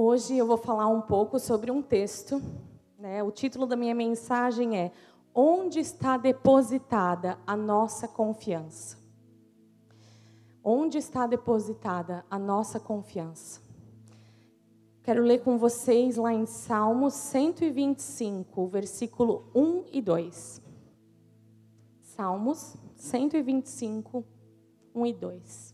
Hoje eu vou falar um pouco sobre um texto, né? O título da minha mensagem é Onde está depositada a nossa confiança? Onde está depositada a nossa confiança? Quero ler com vocês lá em Salmos 125, versículo 1 e 2. Salmos 125, 1 e 2.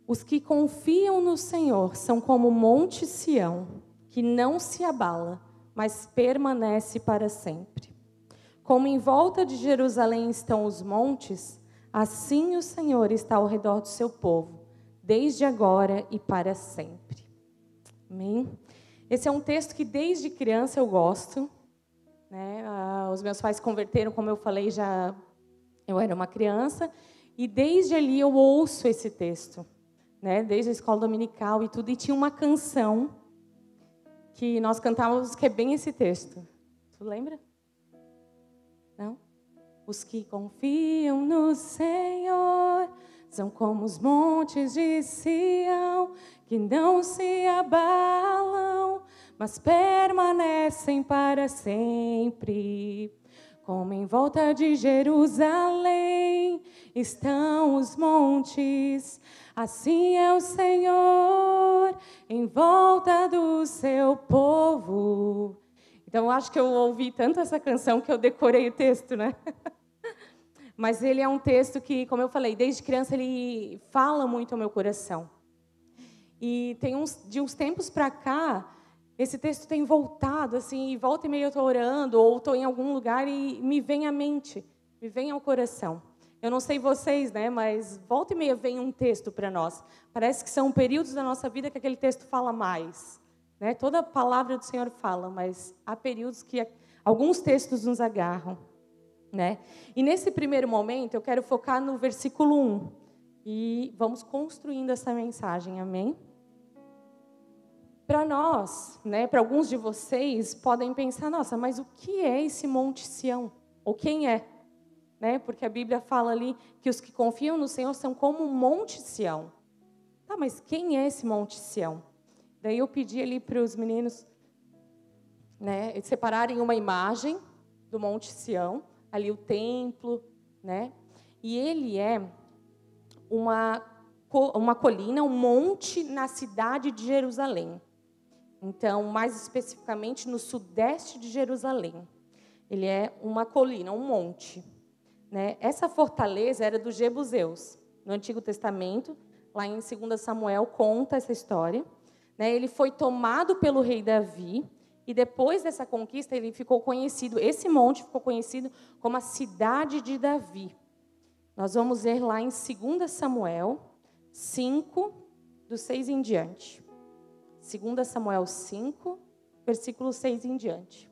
Os que confiam no Senhor são como o monte Sião, que não se abala, mas permanece para sempre. Como em volta de Jerusalém estão os montes, assim o Senhor está ao redor do seu povo, desde agora e para sempre. Amém? Esse é um texto que desde criança eu gosto, né? Os meus pais se converteram, como eu falei, eu era uma criança, e desde ali eu ouço esse texto, né? Desde a escola dominical e tudo, e tinha uma canção que nós cantávamos que é bem esse texto. Tu lembra? Não? Os que confiam no Senhor são como os montes de Sião, que não se abalam, mas permanecem para sempre. Como em volta de Jerusalém estão os montes, assim é o Senhor em volta do seu povo. Então, eu acho que eu ouvi tanto essa canção que eu decorei o texto, né? Mas ele é um texto que, como eu falei, desde criança ele fala muito ao meu coração. E de uns tempos para cá, esse texto tem voltado, assim, e volta e meia eu estou orando, ou estou em algum lugar e me vem à mente, me vem ao coração. Eu não sei vocês, né, mas volta e meia vem um texto para nós. Parece que são períodos da nossa vida que aquele texto fala mais, né? Toda a palavra do Senhor fala, mas há períodos que alguns textos nos agarram, né? E nesse primeiro momento eu quero focar no versículo 1 e vamos construindo essa mensagem, amém? Para nós, né, para alguns de vocês, podem pensar, nossa, mas o que é esse Monte Sião? Ou quem é? Né? Porque a Bíblia fala ali que os que confiam no Senhor são como o Monte Sião. Tá, mas quem é esse Monte Sião? Daí eu pedi ali para os meninos, né, separarem uma imagem do Monte Sião, ali o templo, né? E ele é uma colina, um monte na cidade de Jerusalém. Então, mais especificamente no sudeste de Jerusalém. Ele é uma colina, um monte, né? Essa fortaleza era dos jebuseus. No Antigo Testamento, lá em 2 Samuel, conta essa história, né? Ele foi tomado pelo rei Davi, e depois dessa conquista, ele ficou conhecido, esse monte ficou conhecido como a cidade de Davi. Nós vamos ver lá em 2 Samuel 5, do 6 em diante. 2 Samuel 5, versículo 6 em diante.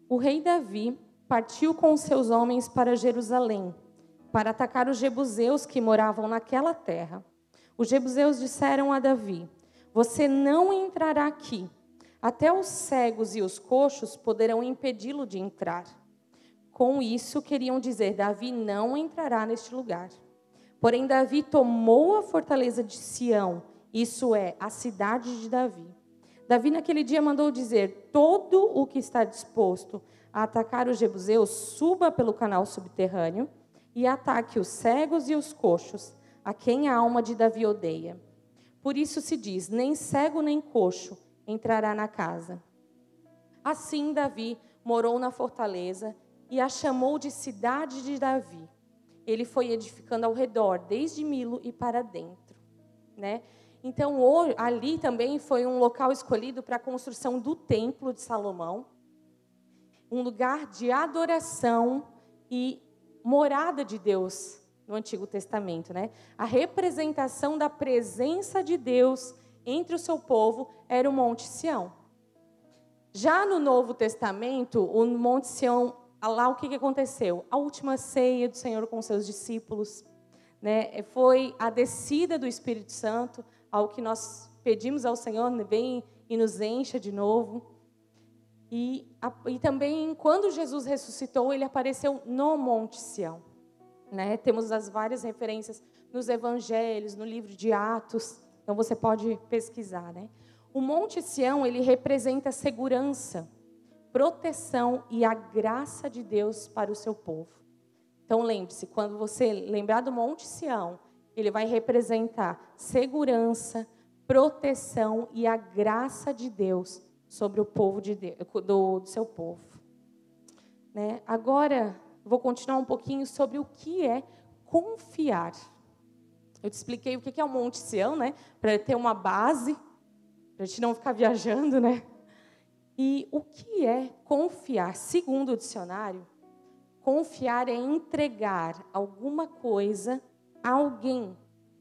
O rei Davi partiu com seus homens para Jerusalém, para atacar os jebuseus que moravam naquela terra. Os jebuseus disseram a Davi: você não entrará aqui, até os cegos e os coxos poderão impedi-lo de entrar. Com isso, queriam dizer, Davi não entrará neste lugar. Porém, Davi tomou a fortaleza de Sião, isso é, a cidade de Davi. Davi, naquele dia, mandou dizer, todo o que está disposto a atacar os jebuseus, suba pelo canal subterrâneo e ataque os cegos e os coxos, a quem a alma de Davi odeia. Por isso se diz, nem cego nem coxo entrará na casa. Assim, Davi morou na fortaleza e a chamou de cidade de Davi. Ele foi edificando ao redor, desde Milo e para dentro, né? Então, ali também foi um local escolhido para a construção do Templo de Salomão, um lugar de adoração e morada de Deus no Antigo Testamento, né? A representação da presença de Deus entre o seu povo era o Monte Sião. Já no Novo Testamento, o Monte Sião, lá o que aconteceu? A última ceia do Senhor com seus discípulos, né? Foi a descida do Espírito Santo, ao que nós pedimos ao Senhor, vem e nos encha de novo. E também, quando Jesus ressuscitou, ele apareceu no Monte Sião, né? Temos as várias referências nos evangelhos, no livro de Atos. Então, você pode pesquisar, né? O Monte Sião, ele representa segurança, proteção e a graça de Deus para o seu povo. Então, lembre-se, quando você lembrar do Monte Sião, ele vai representar segurança, proteção e a graça de Deus sobre o povo de Deus, do seu povo. Né? Agora, vou continuar um pouquinho sobre o que é confiar. Eu te expliquei o que é o Monte Sião, né? Para ter uma base, para a gente não ficar viajando, né? E o que é confiar? Segundo o dicionário, confiar é entregar alguma coisa a alguém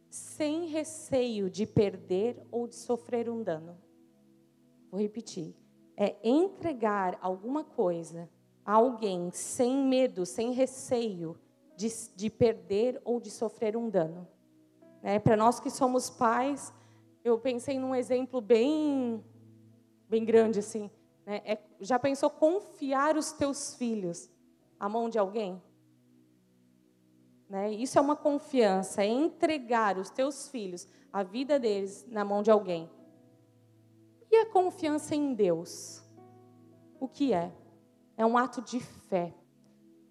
sem receio de perder ou de sofrer um dano. Vou repetir. É entregar alguma coisa a alguém sem medo, sem receio de perder ou de sofrer um dano. Né? Para nós que somos pais, eu pensei num exemplo bem grande assim. Né? Já pensou confiar os teus filhos à mão de alguém? Né? Isso é uma confiança, é entregar os teus filhos, a vida deles, na mão de alguém. E a confiança em Deus? O que é? É um ato de fé,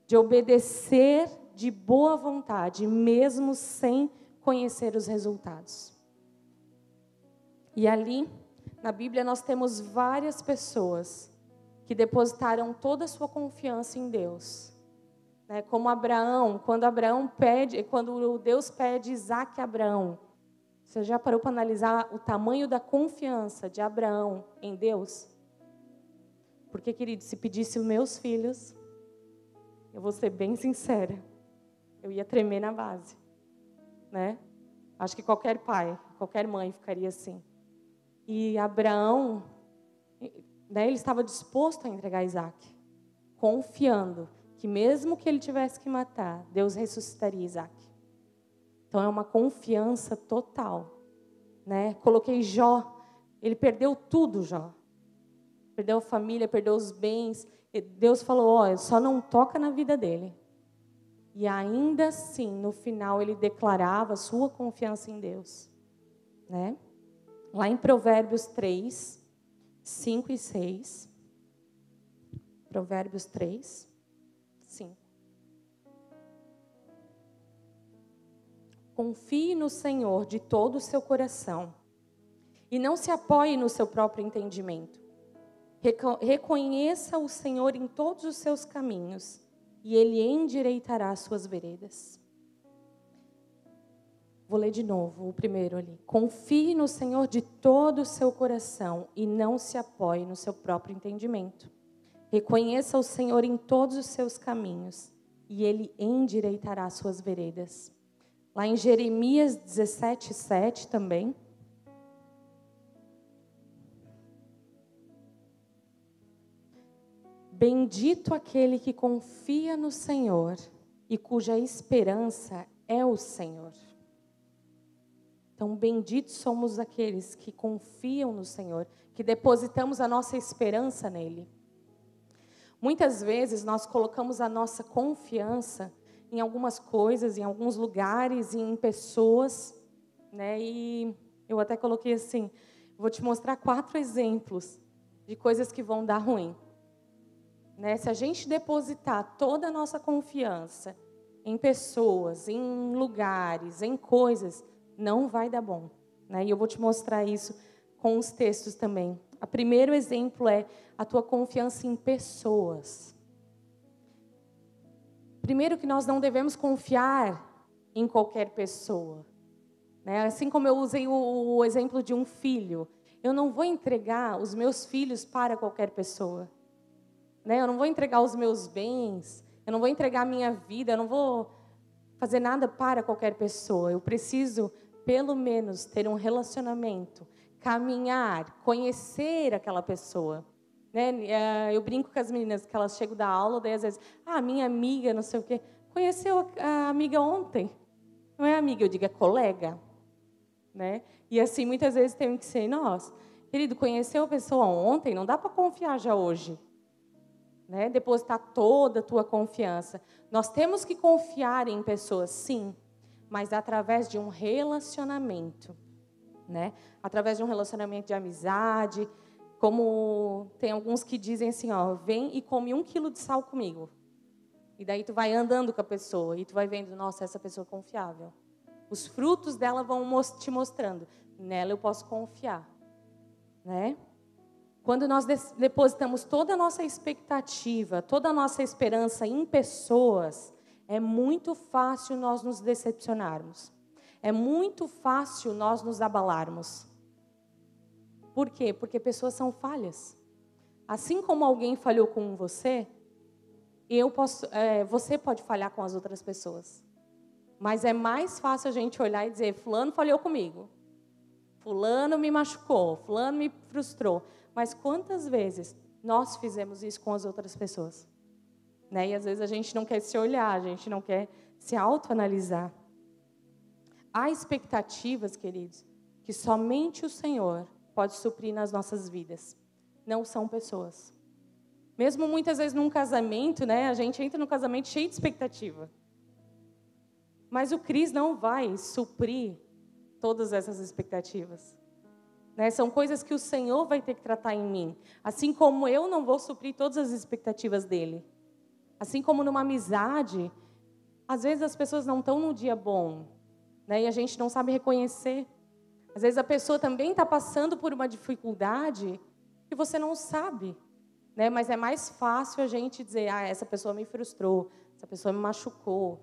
de obedecer de boa vontade, mesmo sem conhecer os resultados. E ali, na Bíblia, nós temos várias pessoas que depositaram toda a sua confiança em Deus. Né? Como Abraão, quando Deus pede Isaac a Abraão. Você já parou para analisar o tamanho da confiança de Abraão em Deus? Porque, querido, se pedisse os meus filhos, eu vou ser bem sincera, eu ia tremer na base. Né? Acho que qualquer pai, qualquer mãe ficaria assim. E Abraão, né, ele estava disposto a entregar Isaac, confiando que mesmo que ele tivesse que matar, Deus ressuscitaria Isaac. Então é uma confiança total. Né? Coloquei Jó, ele perdeu tudo, Jó. Perdeu a família, perdeu os bens. E Deus falou, olha, só não toca na vida dele. E ainda assim, no final, ele declarava a sua confiança em Deus. Né? Lá em Provérbios 3, 5 e 6. Provérbios 3, 5. Confie no Senhor de todo o seu coração e não se apoie no seu próprio entendimento. Reconheça o Senhor em todos os seus caminhos e Ele endireitará as suas veredas. Vou ler de novo o primeiro ali. Confie no Senhor de todo o seu coração e não se apoie no seu próprio entendimento. Reconheça o Senhor em todos os seus caminhos e Ele endireitará as suas veredas. Lá em Jeremias 17, 7 também. Bendito aquele que confia no Senhor e cuja esperança é o Senhor. Então, benditos somos aqueles que confiam no Senhor, que depositamos a nossa esperança nele. Muitas vezes nós colocamos a nossa confiança em algumas coisas, em alguns lugares, em pessoas, né? E eu até coloquei assim, vou te mostrar 4 exemplos de coisas que vão dar ruim. Né? Se a gente depositar toda a nossa confiança em pessoas, em lugares, em coisas, não vai dar bom. Né? E eu vou te mostrar isso com os textos também. O primeiro exemplo é a tua confiança em pessoas. Primeiro que nós não devemos confiar em qualquer pessoa. Né? Assim como eu usei o exemplo de um filho, eu não vou entregar os meus filhos para qualquer pessoa. Né? Eu não vou entregar os meus bens, eu não vou entregar a minha vida, eu não vou fazer nada para qualquer pessoa. Eu preciso, pelo menos, ter um relacionamento, caminhar, conhecer aquela pessoa. Né? Eu brinco com as meninas que elas chegam da aula, daí às vezes, minha amiga, não sei o quê, conheceu a amiga ontem. Não é amiga, eu digo, é colega. Né? E assim, muitas vezes tem que ser, nossa, querido, conheceu a pessoa ontem, não dá para confiar já hoje. né? Depositar toda a tua confiança. Nós temos que confiar em pessoas, sim, mas através de um relacionamento, né? Através de um relacionamento de amizade, como tem alguns que dizem assim, ó, vem e come 1 quilo de sal comigo. E daí tu vai andando com a pessoa e tu vai vendo, nossa, essa pessoa é confiável. Os frutos dela vão te mostrando, nela eu posso confiar, né? Quando nós depositamos toda a nossa expectativa, toda a nossa esperança em pessoas, é muito fácil nós nos decepcionarmos. É muito fácil nós nos abalarmos. Por quê? Porque pessoas são falhas. Assim como alguém falhou com você, você pode falhar com as outras pessoas. Mas é mais fácil a gente olhar e dizer, fulano falhou comigo. Fulano me machucou, fulano me frustrou. Mas quantas vezes nós fizemos isso com as outras pessoas? Né? E às vezes a gente não quer se olhar, a gente não quer se autoanalisar. Há expectativas, queridos, que somente o Senhor pode suprir nas nossas vidas. Não são pessoas. Mesmo muitas vezes num casamento, né, a gente entra no casamento cheio de expectativa. Mas o Cristo não vai suprir todas essas expectativas. Né? São coisas que o Senhor vai ter que tratar em mim. Assim como eu não vou suprir todas as expectativas dele. Assim como numa amizade, às vezes as pessoas não estão num dia bom, né? E a gente não sabe reconhecer. Às vezes a pessoa também está passando por uma dificuldade que você não sabe. Né? Mas é mais fácil a gente dizer, essa pessoa me frustrou, essa pessoa me machucou.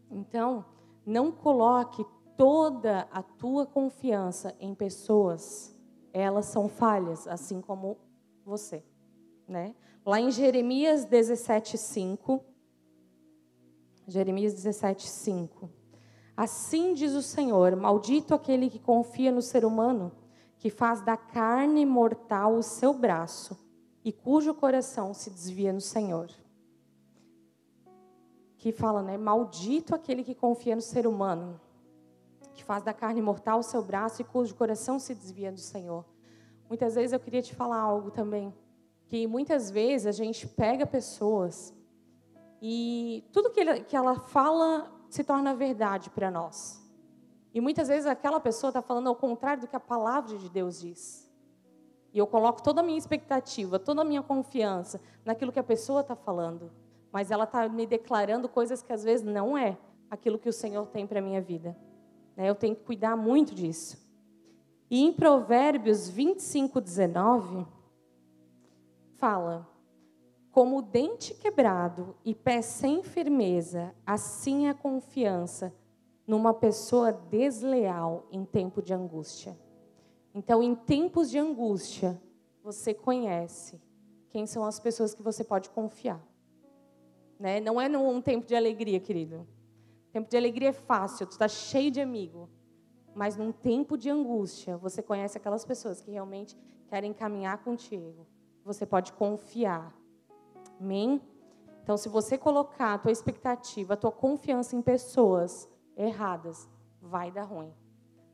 Então, não coloque toda a tua confiança em pessoas. Elas são falhas, assim como você. Né? Lá em Jeremias 17:5. Jeremias 17:5. Assim diz o Senhor, maldito aquele que confia no ser humano, que faz da carne mortal o seu braço, e cujo coração se desvia no Senhor. Que fala, né? Maldito aquele que confia no ser humano, que faz da carne mortal o seu braço e cujo coração se desvia do Senhor. Muitas vezes eu queria te falar algo também, que muitas vezes a gente pega pessoas e tudo que ela fala se torna verdade para nós. E muitas vezes aquela pessoa está falando ao contrário do que a palavra de Deus diz. E eu coloco toda a minha expectativa, toda a minha confiança naquilo que a pessoa está falando. Mas ela está me declarando coisas que às vezes não é aquilo que o Senhor tem para a minha vida. Eu tenho que cuidar muito disso. E em Provérbios 25:19, fala, como dente quebrado e pé sem firmeza, assim é a confiança numa pessoa desleal em tempo de angústia. Então, em tempos de angústia, você conhece quem são as pessoas que você pode confiar. Né? Não é num tempo de alegria, querido. Tempo de alegria é fácil, tu está cheio de amigo. Mas num tempo de angústia, você conhece aquelas pessoas que realmente querem caminhar contigo. Você pode confiar. Amém? Então, se você colocar a tua expectativa, a tua confiança em pessoas erradas, vai dar ruim.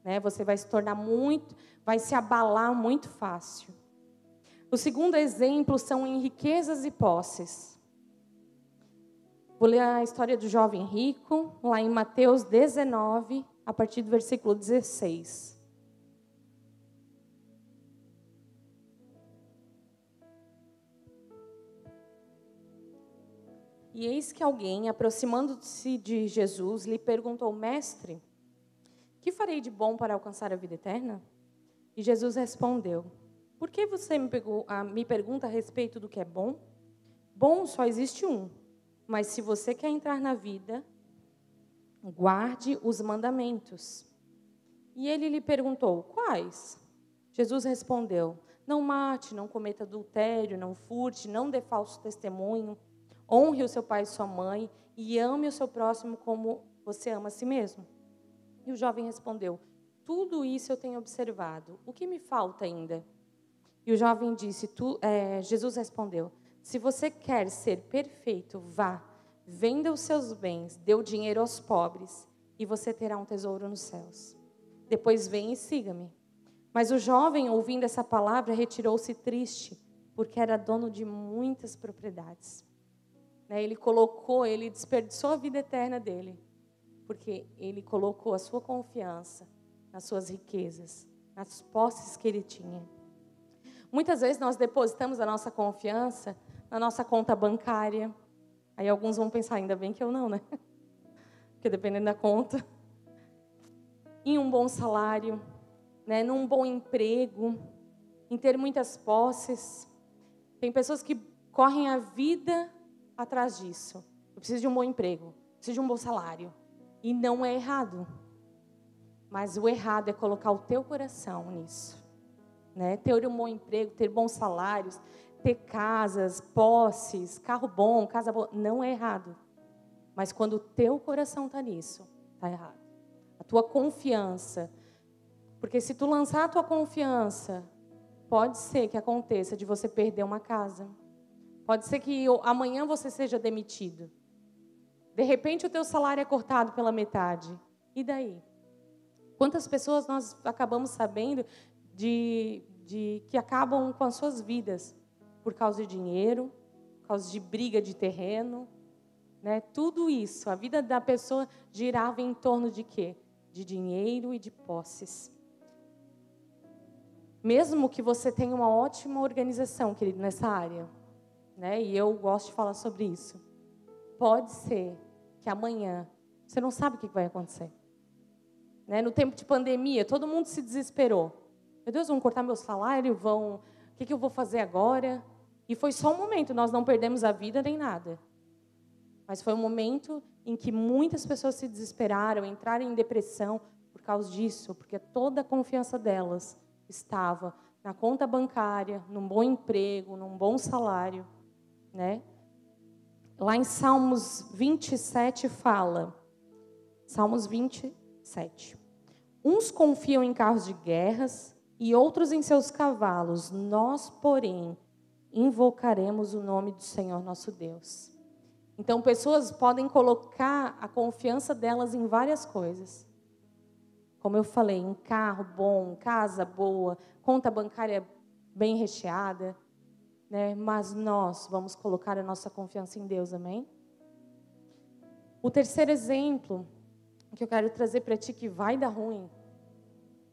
Né? Você vai se tornar vai se abalar muito fácil. O segundo exemplo são em riquezas e posses. Vou ler a história do jovem rico, lá em Mateus 19, a partir do versículo 16. E eis que alguém, aproximando-se de Jesus, lhe perguntou, mestre, que farei de bom para alcançar a vida eterna? E Jesus respondeu, por que você me pergunta a respeito do que é bom? Bom só existe um, mas se você quer entrar na vida, guarde os mandamentos. E ele lhe perguntou, quais? Jesus respondeu, não mate, não cometa adultério, não furte, não dê falso testemunho, honre o seu pai e sua mãe e ame o seu próximo como você ama a si mesmo. E o jovem respondeu, tudo isso eu tenho observado, o que me falta ainda? E o jovem disse, Jesus respondeu, se você quer ser perfeito, vá, venda os seus bens, dê o dinheiro aos pobres, e você terá um tesouro nos céus. Depois venha e siga-me. Mas o jovem, ouvindo essa palavra, retirou-se triste, porque era dono de muitas propriedades. Né? Ele desperdiçou a vida eterna dele, porque ele colocou a sua confiança nas suas riquezas, nas posses que ele tinha. Muitas vezes nós depositamos a nossa confiança na nossa conta bancária. Aí alguns vão pensar, ainda bem que eu não, né? Porque dependendo da conta. Em um bom salário, né? Num bom emprego, em ter muitas posses. Tem pessoas que correm a vida atrás disso. Eu preciso de um bom emprego, preciso de um bom salário. E não é errado. Mas o errado é colocar o teu coração nisso. Né? Ter um bom emprego, ter bons salários, ter casas, posses, carro bom, casa boa, não é errado. Mas quando o teu coração está nisso, está errado. A tua confiança. Porque se tu lançar a tua confiança, pode ser que aconteça de você perder uma casa. Pode ser que amanhã você seja demitido. De repente o teu salário é cortado pela metade. E daí? Quantas pessoas nós acabamos sabendo que acabam com as suas vidas por causa de dinheiro, por causa de briga de terreno, né? Tudo isso, a vida da pessoa girava em torno de quê? De dinheiro e de posses. Mesmo que você tenha uma ótima organização, querido, nessa área, né? E eu gosto de falar sobre isso. Pode ser que amanhã você não sabe o que vai acontecer. Né? No tempo de pandemia, todo mundo se desesperou. Meu Deus, vão cortar meu salário? O que eu vou fazer agora? E foi só um momento, nós não perdemos a vida nem nada. Mas foi um momento em que muitas pessoas se desesperaram, entraram em depressão por causa disso, porque toda a confiança delas estava na conta bancária, num bom emprego, num bom salário. Né? Lá em Salmos 27 fala, Salmos 27. Uns confiam em carros de guerras e outros em seus cavalos. Nós, porém, invocaremos o nome do Senhor nosso Deus. Então, pessoas podem colocar a confiança delas em várias coisas. Como eu falei, em carro bom, casa boa, conta bancária bem recheada. Né? Mas nós vamos colocar a nossa confiança em Deus, amém? O terceiro exemplo que eu quero trazer para ti que vai dar ruim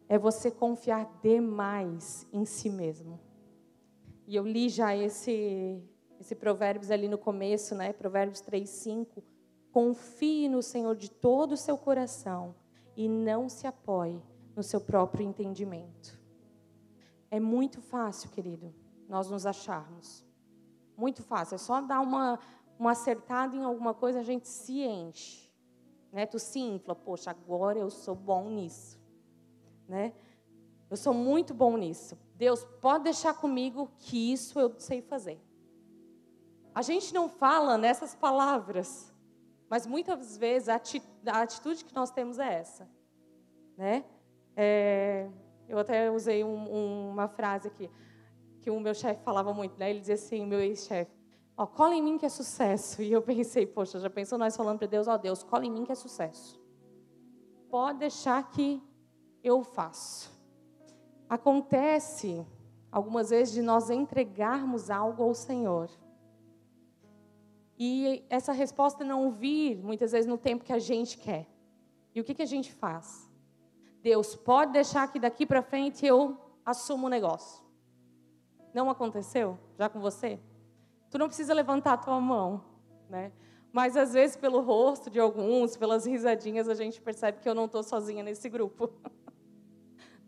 é você confiar demais em si mesmo. E eu li já esse Provérbios ali no começo, né? Provérbios 3:5. Confie no Senhor de todo o seu coração e não se apoie no seu próprio entendimento. É muito fácil, querido, nós nos acharmos. Muito fácil. É só dar uma acertada em alguma coisa, a gente se enche. Né? Tu se infla. Poxa, agora eu sou bom nisso. Né? Eu sou muito bom nisso. Deus, pode deixar comigo que isso eu sei fazer. A gente não fala nessas palavras, mas muitas vezes a atitude que nós temos é essa. Né? Eu até usei uma frase aqui, que o meu chefe falava muito, né? Ele dizia assim, meu ex-chefe, cola em mim que é sucesso. E eu pensei, poxa, já pensou nós falando para Deus, Deus, cola em mim que é sucesso. Pode deixar que eu faço. Acontece, algumas vezes, de nós entregarmos algo ao Senhor. E essa resposta não vir, muitas vezes, no tempo que a gente quer. E o que a gente faz? Deus, pode deixar que daqui para frente eu assumo o negócio. Não aconteceu já com você? Tu não precisa levantar a tua mão, né? Mas às vezes pelo rosto de alguns, pelas risadinhas, a gente percebe que eu não estou sozinha nesse grupo.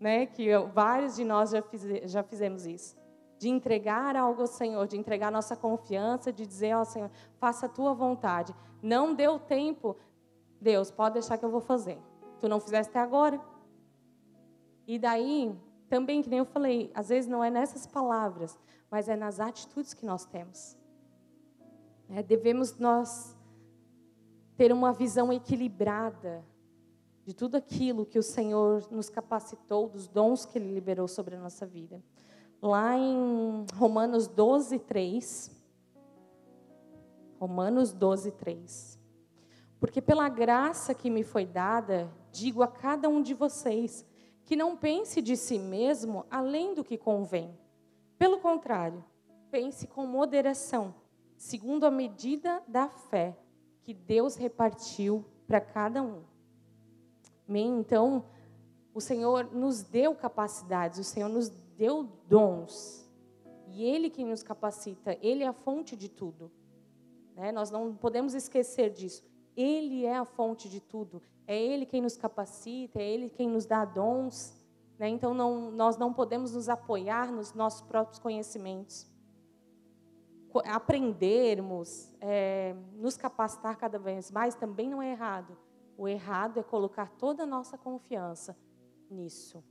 Né? Que vários de nós já fizemos isso. De entregar algo ao Senhor, de entregar nossa confiança, de dizer ao Senhor, faça a tua vontade. Não deu tempo, Deus, pode deixar que eu vou fazer. Tu não fizeste até agora? E daí, também, que nem eu falei, às vezes não é nessas palavras, mas é nas atitudes que nós temos. Devemos nós ter uma visão equilibrada de tudo aquilo que o Senhor nos capacitou, dos dons que Ele liberou sobre a nossa vida. Lá em Romanos 12:3. Romanos 12:3. Porque pela graça que me foi dada, digo a cada um de vocês, que não pense de si mesmo além do que convém. Pelo contrário, pense com moderação, segundo a medida da fé que Deus repartiu para cada um. Amém? Então, o Senhor nos deu capacidades, o Senhor nos deu dons. E Ele quem nos capacita, Ele é a fonte de tudo. Né? Nós não podemos esquecer disso. Ele é a fonte de tudo. É Ele quem nos capacita, é Ele quem nos dá dons. Né? Então, nós não podemos nos apoiar nos nossos próprios conhecimentos. Aprendermos, nos capacitar cada vez mais também não é errado. O errado é colocar toda a nossa confiança nisso.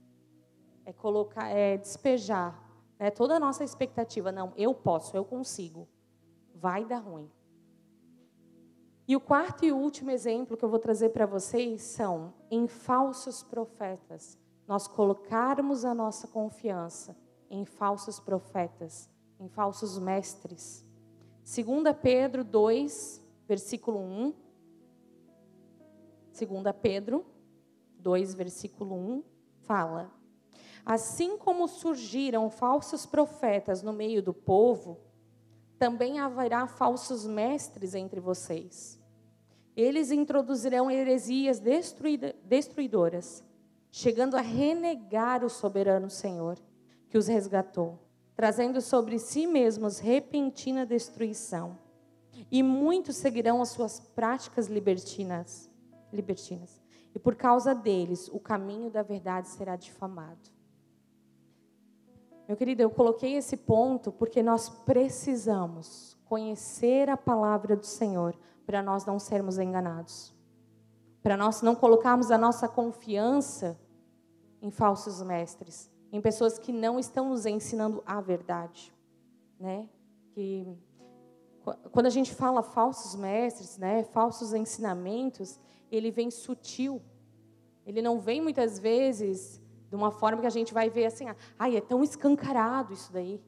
É despejar, né, toda a nossa expectativa. Não, eu posso, eu consigo. Vai dar ruim. E o quarto e último exemplo que eu vou trazer para vocês são em falsos profetas. Nós colocarmos a nossa confiança em falsos profetas, em falsos mestres. 2 Pedro 2, versículo 1. 2 Pedro 2, versículo 1, fala: assim como surgiram falsos profetas no meio do povo, também haverá falsos mestres entre vocês. Eles introduzirão heresias destruidoras, chegando a renegar o soberano Senhor, que os resgatou, trazendo sobre si mesmos repentina destruição. E muitos seguirão as suas práticas libertinas. E por causa deles, o caminho da verdade será difamado. Meu querido, eu coloquei esse ponto porque nós precisamos conhecer a palavra do Senhor para nós não sermos enganados. Para nós não colocarmos a nossa confiança em falsos mestres, em pessoas que não estão nos ensinando a verdade, né? Que quando a gente fala falsos mestres, né, falsos ensinamentos, ele vem sutil. Ele não vem muitas vezes de uma forma que a gente vai ver assim, é tão escancarado isso daí.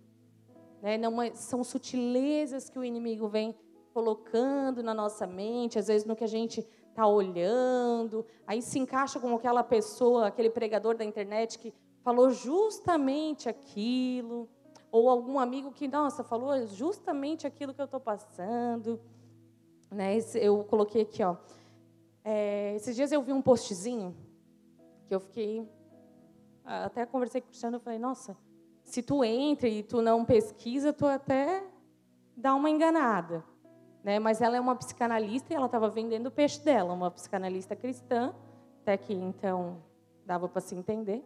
Né? Não, são sutilezas que o inimigo vem colocando na nossa mente, às vezes no que a gente está olhando, aí se encaixa com aquela pessoa, aquele pregador da internet que falou justamente aquilo, ou algum amigo que, falou justamente aquilo que eu estou passando. Né? Eu coloquei aqui, esses dias eu vi um postzinho que eu fiquei, até conversei com o Cristiano, eu falei, nossa, se tu entra e tu não pesquisa, tu até dá uma enganada. Né? Mas ela é uma psicanalista e ela estava vendendo o peixe dela, uma psicanalista cristã, até que então dava para se entender.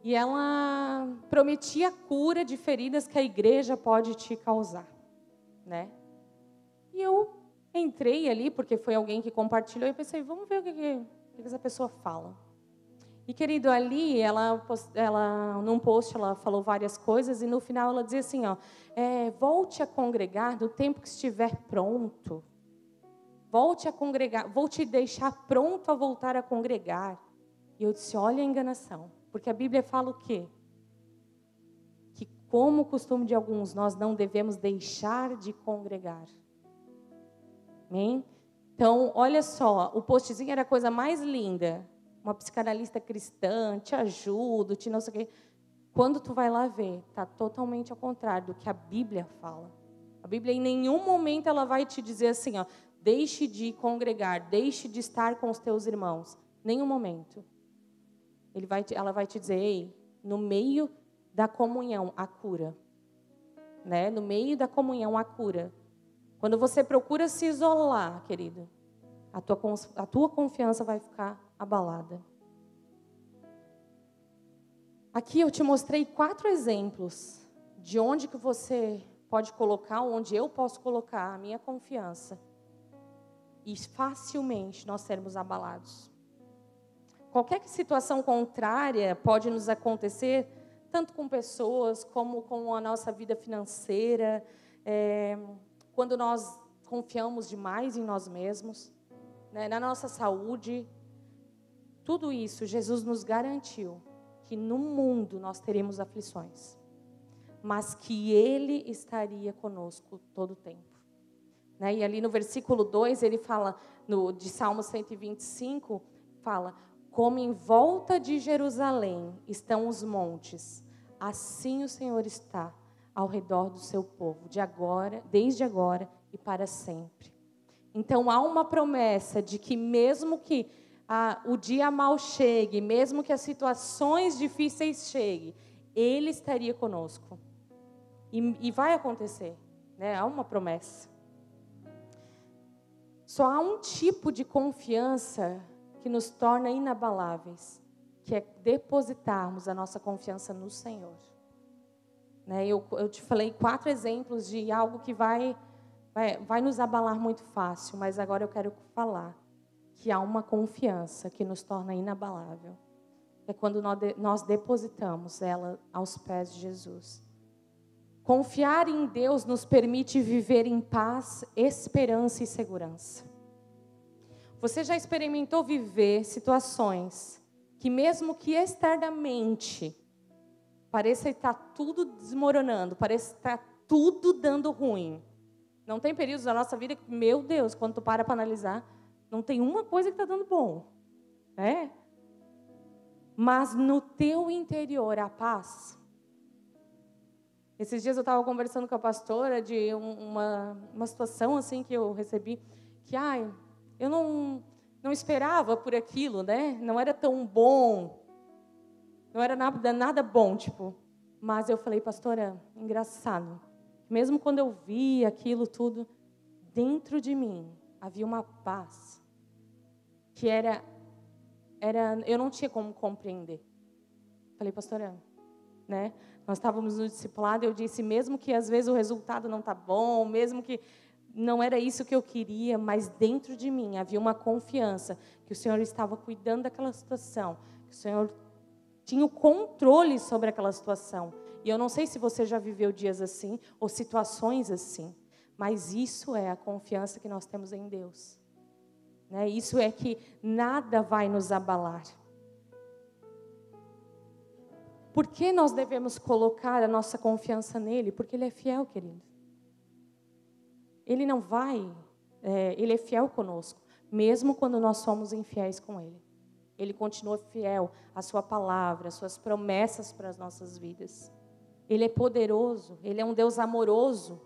E ela prometia a cura de feridas que a igreja pode te causar. Né? E eu entrei ali, porque foi alguém que compartilhou, e pensei, vamos ver o que essa pessoa fala. E, querido, ali, ela, num post, ela falou várias coisas, e no final ela dizia assim, volte a congregar no tempo que estiver pronto. Volte a congregar, vou te deixar pronto a voltar a congregar. E eu disse, olha a enganação. Porque a Bíblia fala o quê? Que, como o costume de alguns, nós não devemos deixar de congregar. Amém? Então, olha só, o postzinho era a coisa mais linda. Uma psicanalista cristã, te ajudo, te não sei o quê. Quando tu vai lá ver, está totalmente ao contrário do que a Bíblia fala. A Bíblia, em nenhum momento, ela vai te dizer assim, deixe de congregar, deixe de estar com os teus irmãos. Nenhum momento. Ela vai te dizer, ei, no meio da comunhão, a cura. Né? No meio da comunhão, a cura. Quando você procura se isolar, querido, a tua confiança vai ficar abalada. Aqui eu te mostrei 4 exemplos de onde que você pode colocar, onde eu posso colocar a minha confiança. E facilmente nós sermos abalados. Qualquer situação contrária pode nos acontecer, tanto com pessoas, como com a nossa vida financeira, quando nós confiamos demais em nós mesmos, né, na nossa saúde. Tudo isso, Jesus nos garantiu que no mundo nós teremos aflições, mas que Ele estaria conosco todo o tempo. Né? E ali no versículo 2, ele fala, de Salmo 125, fala, como em volta de Jerusalém estão os montes, assim o Senhor está ao redor do seu povo, desde agora e para sempre. Então, há uma promessa de que mesmo que o dia mau chegue, mesmo que as situações difíceis cheguem, Ele estaria conosco. E vai acontecer, né? Há uma promessa. Só há um tipo de confiança que nos torna inabaláveis, que é depositarmos a nossa confiança no Senhor. Né? Eu te falei 4 exemplos de algo que vai nos abalar muito fácil, mas agora eu quero falar que há uma confiança que nos torna inabalável. É quando nós depositamos ela aos pés de Jesus. Confiar em Deus nos permite viver em paz, esperança e segurança. Você já experimentou viver situações que mesmo que externamente pareça estar tudo desmoronando, pareça estar tudo dando ruim. Não tem períodos da nossa vida que, meu Deus, quando tu para analisar, não tem uma coisa que está dando bom. Né? Mas no teu interior a paz. Esses dias eu estava conversando com a pastora de uma situação assim que eu recebi, que eu não esperava por aquilo, né? Não era tão bom, não era nada bom, tipo. Mas eu falei, pastora, engraçado. Mesmo quando eu vi aquilo tudo, dentro de mim havia uma paz que eu não tinha como compreender. Falei, pastora, né? Nós estávamos no discipulado, eu disse, mesmo que às vezes o resultado não está bom, mesmo que não era isso que eu queria, mas dentro de mim havia uma confiança que o Senhor estava cuidando daquela situação, que o Senhor tinha o controle sobre aquela situação. E eu não sei se você já viveu dias assim, ou situações assim, mas isso é a confiança que nós temos em Deus. Né? Isso é que nada vai nos abalar. Por que nós devemos colocar a nossa confiança nele? Porque ele é fiel, querido. Ele não vai, ele é fiel conosco, mesmo quando nós somos infiéis com ele. Ele continua fiel à sua palavra, às suas promessas para as nossas vidas. Ele é poderoso, ele é um Deus amoroso.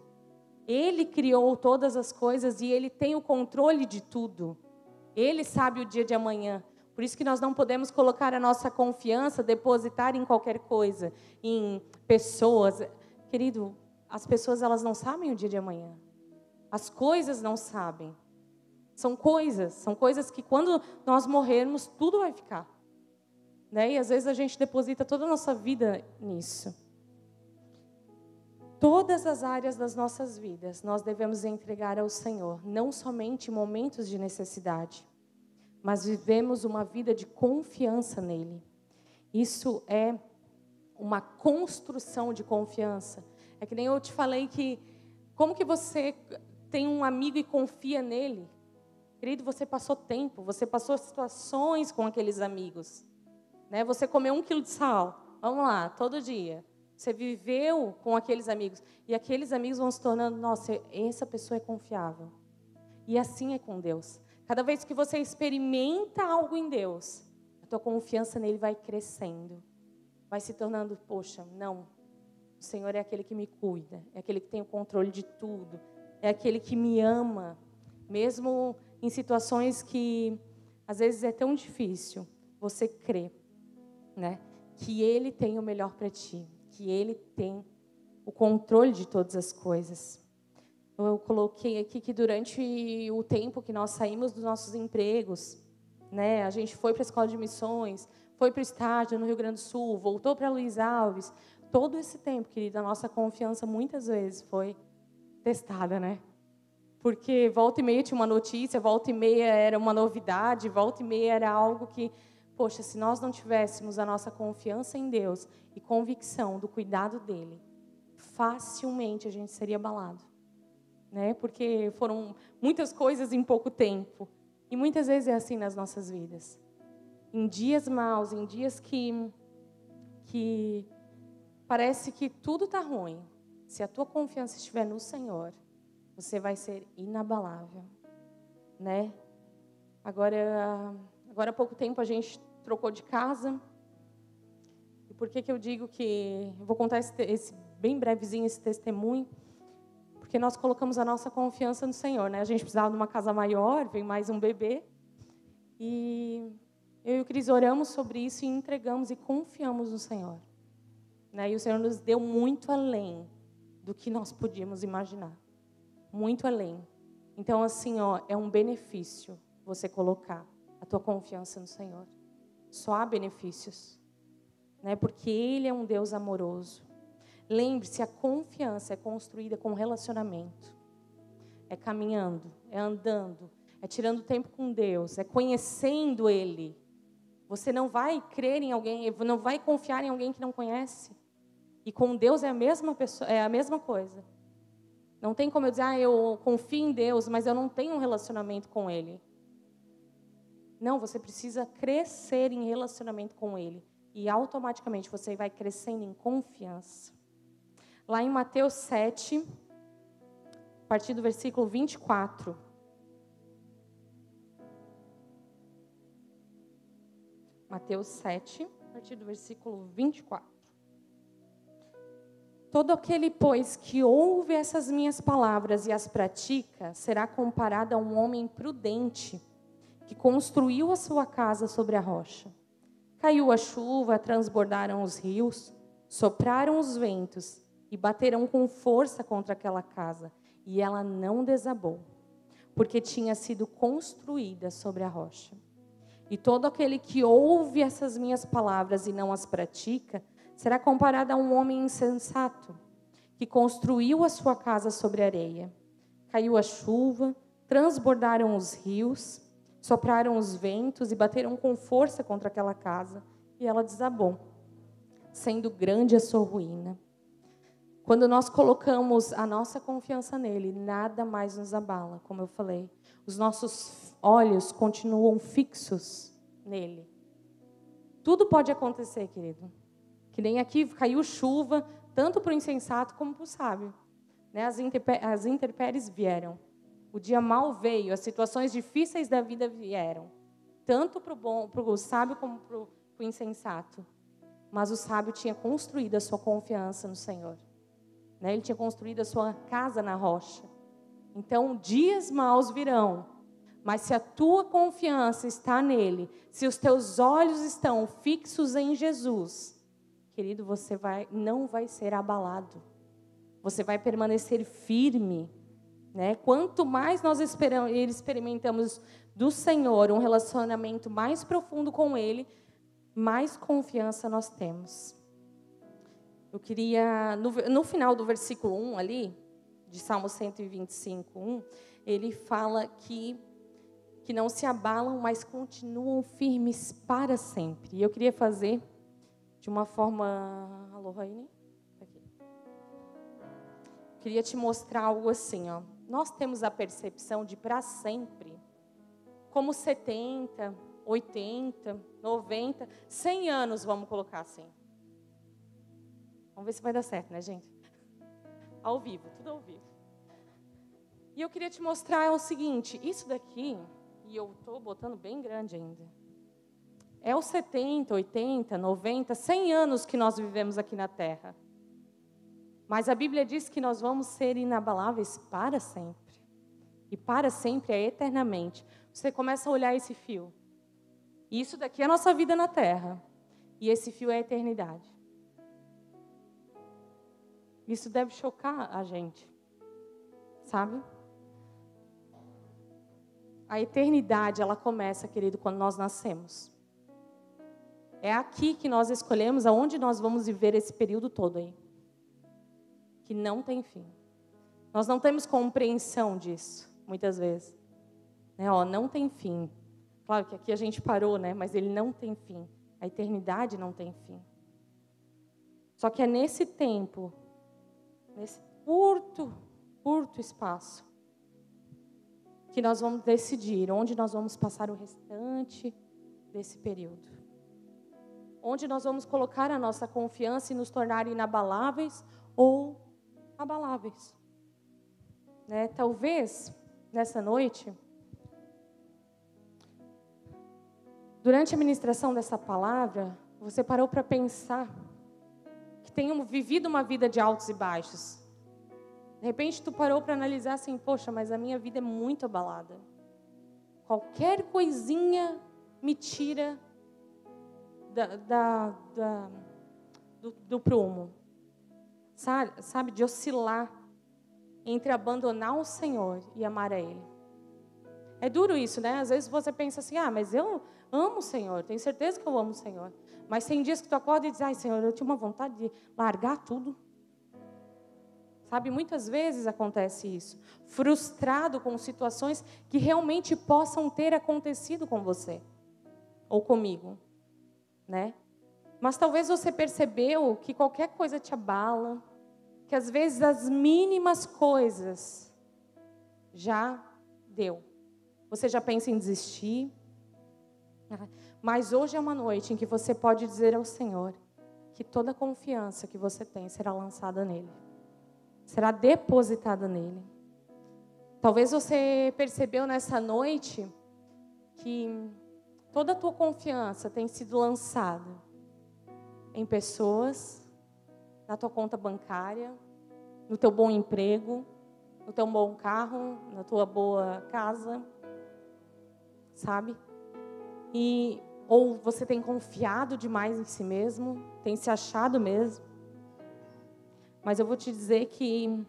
Ele criou todas as coisas e ele tem o controle de tudo. Ele sabe o dia de amanhã. Por isso que nós não podemos colocar a nossa confiança, depositar em qualquer coisa, em pessoas. Querido, as pessoas elas não sabem o dia de amanhã. As coisas não sabem. São coisas que quando nós morrermos, tudo vai ficar. Né? E às vezes a gente deposita toda a nossa vida nisso. Todas as áreas das nossas vidas nós devemos entregar ao Senhor, não somente em momentos de necessidade, mas vivemos uma vida de confiança nele. Isso é uma construção de confiança. É que nem eu te falei que, como que você tem um amigo e confia nele? Querido, você passou tempo, você passou situações com aqueles amigos. Né? Você comeu 1 quilo de sal, vamos lá, todo dia. Você viveu com aqueles amigos. E aqueles amigos vão se tornando, nossa, essa pessoa é confiável. E assim é com Deus. Cada vez que você experimenta algo em Deus, a tua confiança nele vai crescendo. Vai se tornando, poxa, não. O Senhor é aquele que me cuida. É aquele que tem o controle de tudo. É aquele que me ama. Mesmo em situações que, às vezes, é tão difícil. Você crê, né? Que Ele tem o melhor para ti. Que Ele tem o controle de todas as coisas. Eu coloquei aqui que durante o tempo que nós saímos dos nossos empregos, né, a gente foi para a escola de missões, foi para o estágio no Rio Grande do Sul, voltou para Luiz Alves. Todo esse tempo, querida, a nossa confiança muitas vezes foi testada, né? Porque volta e meia tinha uma notícia, volta e meia era uma novidade, volta e meia era algo que, poxa, se nós não tivéssemos a nossa confiança em Deus e convicção do cuidado dEle, facilmente a gente seria abalado. Né? Porque foram muitas coisas em pouco tempo. E muitas vezes é assim nas nossas vidas. Em dias maus, em dias que parece que tudo está ruim. Se a tua confiança estiver no Senhor, você vai ser inabalável. Né? Agora há pouco tempo a gente trocou de casa. por que eu digo que... Eu vou contar esse bem brevezinho esse testemunho, porque nós colocamos a nossa confiança no Senhor, né? A gente precisava de uma casa maior, veio mais um bebê, e eu e o Cris oramos sobre isso e entregamos e confiamos no Senhor, né? E o Senhor nos deu muito além do que nós podíamos imaginar, muito além. Então, assim, é um benefício você colocar a tua confiança no Senhor. Só há benefícios, né? Porque Ele é um Deus amoroso. Lembre-se, a confiança é construída com relacionamento. É caminhando, é andando, é tirando tempo com Deus, é conhecendo Ele. Você não vai crer em alguém, não vai confiar em alguém que não conhece. E com Deus é a mesma pessoa, é a mesma coisa. Não tem como eu dizer, eu confio em Deus, mas eu não tenho um relacionamento com Ele. Não, você precisa crescer em relacionamento com Ele. E automaticamente você vai crescendo em confiança. Lá em Mateus 7, a partir do versículo 24. Mateus 7, a partir do versículo 24. Todo aquele, pois, que ouve essas minhas palavras e as pratica, será comparado a um homem prudente, que construiu a sua casa sobre a rocha. Caiu a chuva, transbordaram os rios, sopraram os ventos e bateram com força contra aquela casa, e ela não desabou, porque tinha sido construída sobre a rocha. E todo aquele que ouve essas minhas palavras e não as pratica, será comparado a um homem insensato, que construiu a sua casa sobre areia. Caiu a chuva, transbordaram os rios, sopraram os ventos e bateram com força contra aquela casa, e ela desabou, sendo grande a sua ruína. Quando nós colocamos a nossa confiança nele, nada mais nos abala, como eu falei. Os nossos olhos continuam fixos nele. Tudo pode acontecer, querido. Que nem aqui caiu chuva, tanto para o insensato como para o sábio. Né? As intempéries vieram. O dia mal veio, as situações difíceis da vida vieram. Tanto para o sábio como para o insensato. Mas o sábio tinha construído a sua confiança no Senhor. Né? Ele tinha construído a sua casa na rocha. Então, dias maus virão. Mas se a tua confiança está nele, se os teus olhos estão fixos em Jesus, querido, você não vai ser abalado. Você vai permanecer firme. Né? Quanto mais nós experimentamos do Senhor um relacionamento mais profundo com Ele, mais confiança nós temos. Eu queria, no final do versículo 1 ali, de Salmo 125, 1, ele fala que não se abalam, mas continuam firmes para sempre. E eu queria fazer de uma forma... Alô, Raine? Aqui. Queria te mostrar algo assim, ó. Nós temos a percepção de para sempre, como 70, 80, 90, 100 anos, vamos colocar assim. Vamos ver se vai dar certo, né, gente? Ao vivo, tudo ao vivo. E eu queria te mostrar o seguinte, isso daqui, e eu estou botando bem grande ainda, é os 70, 80, 90, 100 anos que nós vivemos aqui na Terra. Mas a Bíblia diz que nós vamos ser inabaláveis para sempre. E para sempre é eternamente. Você começa a olhar esse fio. E isso daqui é a nossa vida na Terra. E esse fio é a eternidade. Isso deve chocar a gente. Sabe? A eternidade, ela começa, querido, quando nós nascemos. É aqui que nós escolhemos aonde nós vamos viver esse período todo aí. Que não tem fim. Nós não temos compreensão disso, muitas vezes. Né? Não tem fim. Claro que aqui a gente parou, né? Mas ele não tem fim. A eternidade não tem fim. Só que é nesse tempo, nesse curto espaço, que nós vamos decidir onde nós vamos passar o restante desse período. Onde nós vamos colocar a nossa confiança e nos tornar inabaláveis ou abaláveis. Né? Talvez, nessa noite, durante a ministração dessa palavra, você parou para pensar tenham vivido uma vida de altos e baixos. De repente tu parou para analisar assim, poxa, mas a minha vida é muito abalada. Qualquer coisinha me tira do prumo. Sabe, de oscilar entre abandonar o Senhor e amar a Ele. É duro isso, né? Às vezes você pensa assim, mas eu amo o Senhor, tenho certeza que eu amo o Senhor. Mas tem dias que tu acorda e diz, Senhor, eu tinha uma vontade de largar tudo. Sabe, muitas vezes acontece isso. Frustrado com situações que realmente possam ter acontecido com você. Ou comigo, né? Mas talvez você percebeu que qualquer coisa te abala. Que às vezes as mínimas coisas já deu. Você já pensa em desistir. Mas hoje é uma noite em que você pode dizer ao Senhor que toda a confiança que você tem será lançada nele. Será depositada nele. Talvez você percebeu nessa noite que toda a tua confiança tem sido lançada em pessoas, na tua conta bancária, no teu bom emprego, no teu bom carro, na tua boa casa, sabe? Ou você tem confiado demais em si mesmo, tem se achado mesmo. Mas eu vou te dizer que,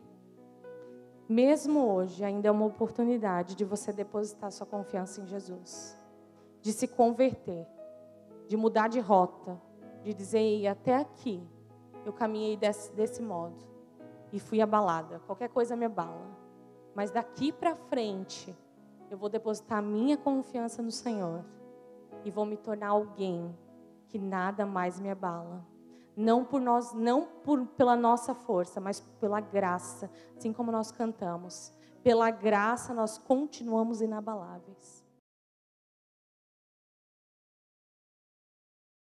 mesmo hoje, ainda é uma oportunidade de você depositar sua confiança em Jesus. De se converter, de mudar de rota, de dizer, até aqui, eu caminhei desse modo e fui abalada. Qualquer coisa me abala. Mas daqui para frente, eu vou depositar a minha confiança no Senhor e vou me tornar alguém que nada mais me abala. Não pela nossa força, mas pela graça, assim como nós cantamos. Pela graça nós continuamos inabaláveis.